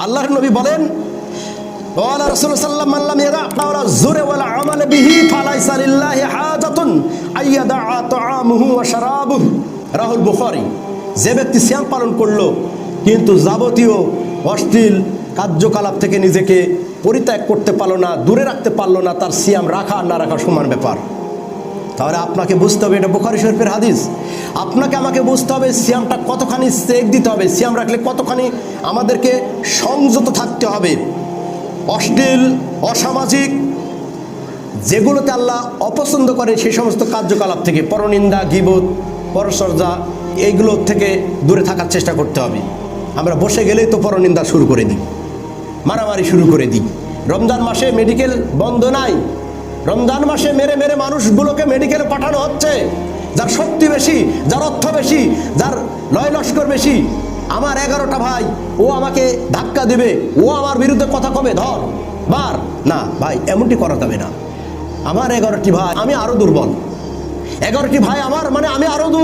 আল্লাহর নবী বলেন, ওয়ালা রাসূলুল্লাহ সাল্লাল্লাহু আলাইহি ওয়াসাল্লাম ইয়াদা কাওলা যুর ওয়াল আমাল বিহি ফালাইসা লিল্লাহি হাজাতুন আইয়াদা তাআমুহু ওয়া শারাবুহু, রাহুল বুখারী। যে ব্যক্তি সিয়াম পালন করলো কিন্তু যাবতীয় অশ্লীল কার্যকলাপ থেকে নিজেকে পরিত্যাগ করতে পারলো না, দূরে রাখতে পারলো না, তার সিয়াম রাখা আর না রাখা সমান ব্যাপার। তাহলে আপনাকে বুঝতে হবে, এটা বুখারী শরীফের হাদিস। আপনাকে আমাকে বুঝতে হবে সিয়ামটা কতখানি চেক দিতে হবে, সিয়াম রাখলে কতখানি আমাদেরকে সংযত থাকতে হবে অশ্লীল অসামাজিক যেগুলোতে আল্লাহ অপছন্দ করে সেই সমস্ত কার্যকলাপ থেকে, পরনিন্দা, গীবত, পরচর্চা, এইগুলো থেকে দূরে থাকার চেষ্টা করতে হবে। আমরা বসে গেলেই তো পরনিন্দা শুরু করে দিই, মারামারি শুরু করে দিই। রমজান মাসে মেডিকেল বন্ধ নাই, রমজান মাসে মেরে মেরে মানুষগুলোকে মেডিকেলে পাঠানো হচ্ছে। যার শক্তি বেশি, যার অর্থ বেশি, যার লয় লস্কর বেশি। আমার 11টা ভাই, ও আমাকে ধাক্কা দেবে, ও আমার বিরুদ্ধে কথা কবে, ধর মার। না ভাই, এমনটি করা যাবে না। আমার 11টি ভাই, আমি আরো দুর্বল। 11টি ভাই আমার, মানে আমি আরো দুর্বল।